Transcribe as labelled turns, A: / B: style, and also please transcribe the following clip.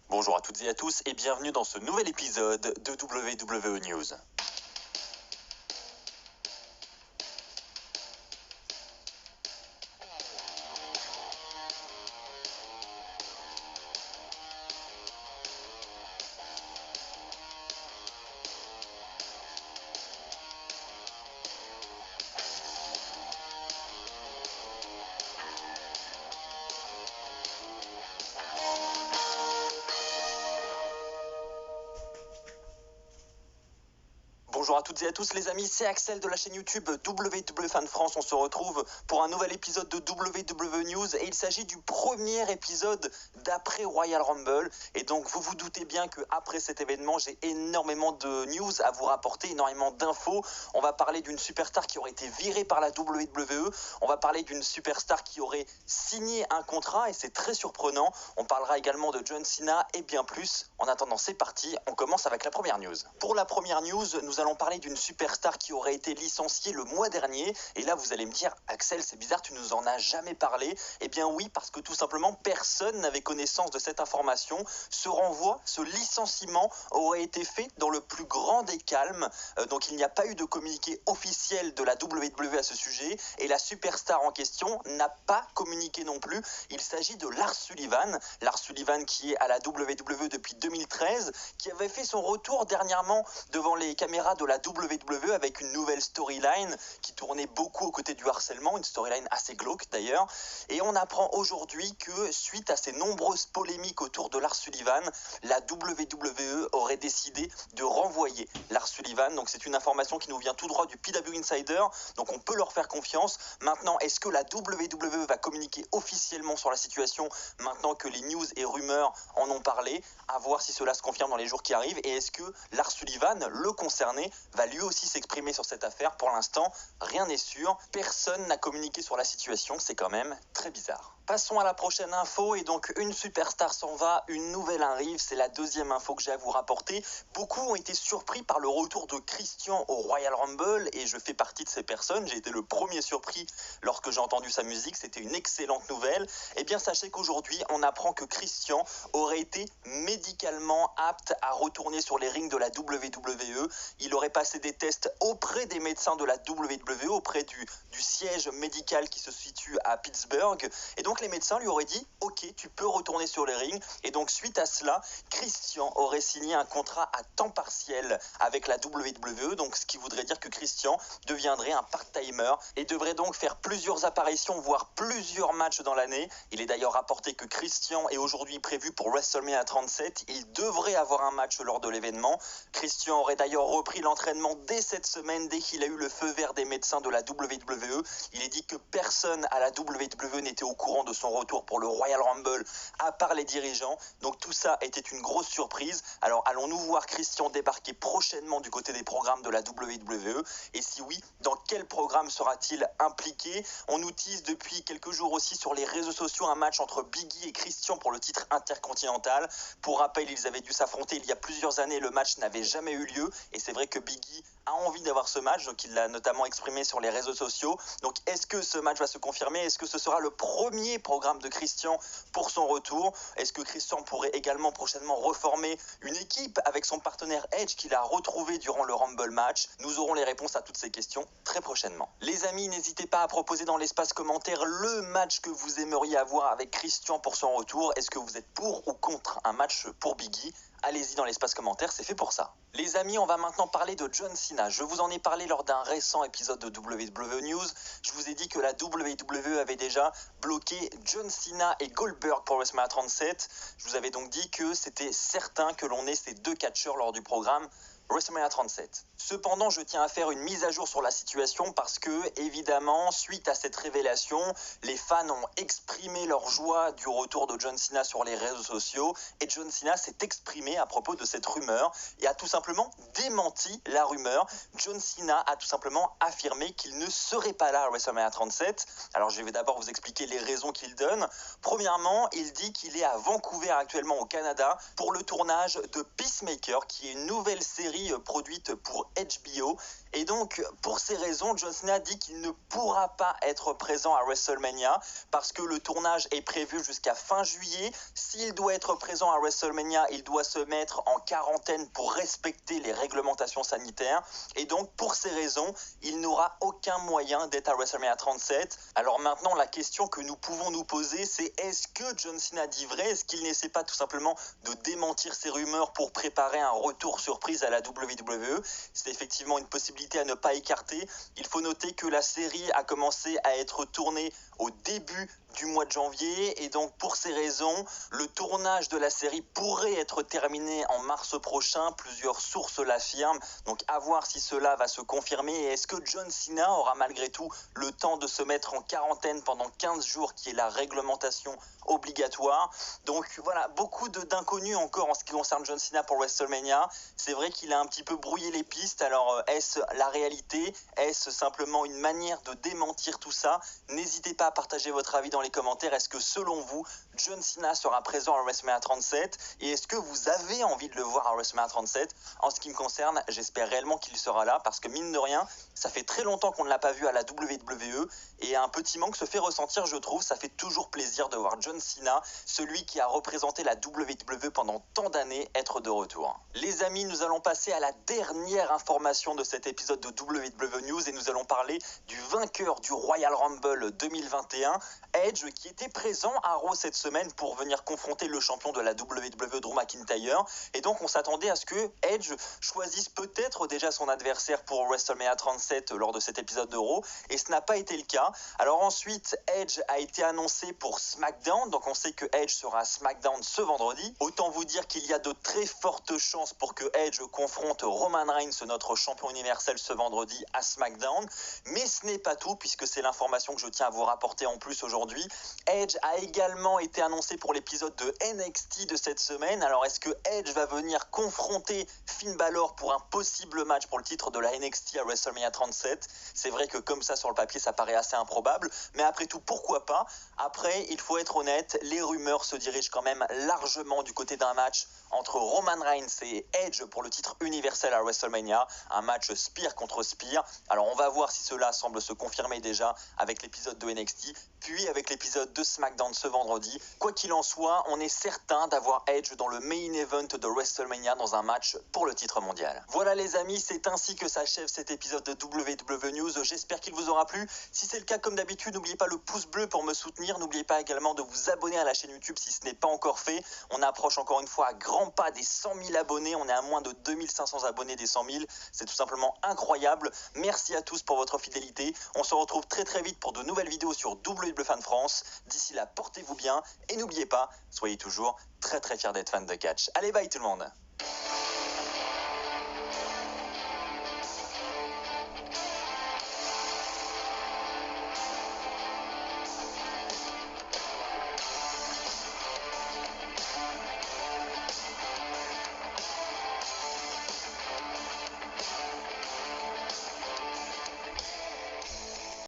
A: Bonjour à toutes et à tous et bienvenue dans ce nouvel épisode de WWE News. Bonjour à toutes et à tous les amis, c'est Axel de la chaîne YouTube WWE Fan France. On se retrouve pour un nouvel épisode de WWE News et il s'agit du premier épisode d'après Royal Rumble. Et donc vous vous doutez bien qu'après cet événement, j'ai énormément de news à vous rapporter, énormément d'infos. On va parler d'une superstar qui aurait été virée par la WWE. On va parler d'une superstar qui aurait signé un contrat et c'est très surprenant. On parlera également de John Cena et bien plus. En attendant, c'est parti, on commence avec la première news. Pour la première news, nous allons parler d'une superstar qui aurait été licenciée le mois dernier. Et là, vous allez me dire, Axel, c'est bizarre, tu nous en as jamais parlé. Eh bien oui, parce que tout simplement, personne n'avait connaissance de cette information. Ce renvoi, ce licenciement aurait été fait dans le plus grand des calmes. Donc il n'y a pas eu de communiqué officiel de la WWE à ce sujet. Et la superstar en question n'a pas communiqué non plus. Il s'agit de Lars Sullivan. Lars Sullivan qui est à la WWE depuis 2013, qui avait fait son retour dernièrement devant les caméras de la WWE avec une nouvelle storyline qui tournait beaucoup aux côtés du harcèlement, une storyline assez glauque d'ailleurs. Et on apprend aujourd'hui que suite à ces nombreuses polémiques autour de Lars Sullivan, la WWE aurait décidé de renvoyer Lars Sullivan. Donc c'est une information qui nous vient tout droit du PW Insider, donc on peut leur faire confiance. Maintenant, est-ce que la WWE va communiquer officiellement sur la situation maintenant que les news et rumeurs en ont parlé? À voir si cela se confirme dans les jours qui arrivent. Et est-ce que Lars Sullivan, le concerné, va lui aussi s'exprimer sur cette affaire? Pour l'instant, rien n'est sûr. Personne n'a communiqué sur la situation. C'est quand même très bizarre. Passons à la prochaine info. Et donc, une superstar s'en va, une nouvelle arrive. C'est la deuxième info que j'ai à vous rapporter. Beaucoup ont été surpris par le retour de Christian au Royal Rumble. Et je fais partie de ces personnes. J'ai été le premier surpris lorsque j'ai entendu sa musique. C'était une excellente nouvelle. Eh bien, sachez qu'aujourd'hui, on apprend que Christian aurait été médicalement apte à retourner sur les rings de la WWE. Il aurait passé des tests auprès des médecins de la WWE, auprès du siège médical qui se situe à Pittsburgh. Et donc les médecins lui auraient dit « Ok, tu peux retourner sur les rings ». Et donc suite à cela, Christian aurait signé un contrat à temps partiel avec la WWE. Donc ce qui voudrait dire que Christian deviendrait un part-timer et devrait donc faire plusieurs apparitions, voire plusieurs matchs dans l'année. Il est d'ailleurs rapporté que Christian est aujourd'hui prévu pour WrestleMania 37. Il devrait avoir un match lors de l'événement. Christian aurait d'ailleurs repris l'entraînement dès cette semaine, dès qu'il a eu le feu vert des médecins de la WWE. Il est dit que personne à la WWE n'était au courant de son retour pour le Royal Rumble, à part les dirigeants. Donc tout ça était une grosse surprise. Alors allons-nous voir Christian débarquer prochainement du côté des programmes de la WWE? Et si oui, dans quel programme sera-t-il impliqué? On nous tease depuis quelques jours aussi sur les réseaux sociaux un match entre Big E et Christian pour le titre intercontinental. Pour rappel, ils avaient dû s'affronter il y a plusieurs années. Le match n'avait jamais eu lieu. Et c'est vrai que Big E a envie d'avoir ce match, donc il l'a notamment exprimé sur les réseaux sociaux. Donc est-ce que ce match va se confirmer? Est-ce que ce sera le premier programme de Christian pour son retour? Est-ce que Christian pourrait également prochainement reformer une équipe avec son partenaire Edge qu'il a retrouvé durant le Rumble match? Nous aurons les réponses à toutes ces questions très prochainement. Les amis, n'hésitez pas à proposer dans l'espace commentaire le match que vous aimeriez avoir avec Christian pour son retour. Est-ce que vous êtes pour ou contre un match pour Big E? Allez-y dans l'espace commentaire, c'est fait pour ça. Les amis, on va maintenant parler de John Cena. Je vous en ai parlé lors d'un récent épisode de WWE News. Je vous ai dit que la WWE avait déjà bloqué John Cena et Goldberg pour WrestleMania 37. Je vous avais donc dit que c'était certain que l'on ait ces deux catcheurs lors du programme WrestleMania 37. Cependant, je tiens à faire une mise à jour sur la situation parce que, évidemment, suite à cette révélation, les fans ont exprimé leur joie du retour de John Cena sur les réseaux sociaux et John Cena s'est exprimé à propos de cette rumeur et a tout simplement démenti la rumeur. John Cena a tout simplement affirmé qu'il ne serait pas là à WrestleMania 37. Alors, je vais d'abord vous expliquer les raisons qu'il donne. Premièrement, il dit qu'il est à Vancouver actuellement au Canada pour le tournage de Peacemaker, qui est une nouvelle série série produite pour HBO. Et donc, pour ces raisons, John Cena dit qu'il ne pourra pas être présent à WrestleMania parce que le tournage est prévu jusqu'à fin juillet. S'il doit être présent à WrestleMania, il doit se mettre en quarantaine pour respecter les réglementations sanitaires. Et donc, pour ces raisons, il n'aura aucun moyen d'être à WrestleMania 37. Alors maintenant, la question que nous pouvons nous poser, c'est est-ce que John Cena dit vrai? Est-ce qu'il n'essaie pas tout simplement de démentir ces rumeurs pour préparer un retour surprise à la WWE? C'est effectivement une possibilité à ne pas écarter. Il faut noter que la série a commencé à être tournée au début du mois de janvier et donc pour ces raisons, le tournage de la série pourrait être terminé en mars prochain. Plusieurs sources l'affirment, donc à voir si cela va se confirmer et est-ce que John Cena aura malgré tout le temps de se mettre en quarantaine pendant 15 jours qui est la réglementation obligatoire. Donc voilà, beaucoup d'inconnus encore en ce qui concerne John Cena pour WrestleMania. C'est vrai qu'il a un petit peu brouillé les pistes, alors est-ce la réalité? Est-ce simplement une manière de démentir tout ça? N'hésitez pas à partager votre avis dans les commentaires. Est-ce que selon vous, John Cena sera présent à WrestleMania 37 et est-ce que vous avez envie de le voir à WrestleMania 37? En ce qui me concerne, j'espère réellement qu'il sera là parce que mine de rien, ça fait très longtemps qu'on ne l'a pas vu à la WWE et un petit manque se fait ressentir, je trouve. Ça fait toujours plaisir de voir John Cena, celui qui a représenté la WWE pendant tant d'années, être de retour. Les amis, nous allons passer à la dernière information de cet épisode de WWE News et nous allons parler du vainqueur du Royal Rumble 2021, Edge, qui était présent à Raw cette semaine pour venir confronter le champion de la WWE, Drew McIntyre. Et donc on s'attendait à ce que Edge choisisse peut-être déjà son adversaire pour WrestleMania 37 lors de cet épisode de Raw, et ce n'a pas été le cas. Alors ensuite, Edge a été annoncé pour SmackDown, donc on sait que Edge sera à SmackDown ce vendredi. Autant vous dire qu'il y a de très fortes chances pour que Edge confronte Roman Reigns, notre champion universel, ce vendredi à SmackDown. Mais ce n'est pas tout, puisque c'est l'information que je tiens à vous rapporter en plus aujourd'hui. Edge a également été annoncé pour l'épisode de NXT de cette semaine. Alors est-ce que Edge va venir confronter Finn Balor pour un possible match pour le titre de la NXT à WrestleMania 37? C'est vrai que comme ça sur le papier ça paraît assez improbable, mais après tout pourquoi pas? Après, il faut être honnête, les rumeurs se dirigent quand même largement du côté d'un match entre Roman Reigns et Edge pour le titre universel à WrestleMania, un match Spear contre Spear. Alors on va voir si cela semble se confirmer déjà avec l'épisode de NXT, puis avec l'épisode de SmackDown ce vendredi. Quoi qu'il en soit, on est certain d'avoir Edge dans le main event de WrestleMania dans un match pour le titre mondial. Voilà les amis, c'est ainsi que s'achève cet épisode de WWE News. J'espère qu'il vous aura plu. Si c'est le cas, comme d'habitude, n'oubliez pas le pouce bleu pour me soutenir. N'oubliez pas également de vous abonner à la chaîne YouTube si ce n'est pas encore fait. On approche encore une fois à grands pas des 100 000 abonnés. On est à moins de 2500 abonnés des 100 000. C'est tout simplement incroyable. Merci à tous pour votre fidélité. On se retrouve très très vite pour de nouvelles vidéos sur WWE Fan France. D'ici là, portez-vous bien et n'oubliez pas, soyez toujours très très fiers d'être fan de catch. Allez, bye tout le monde!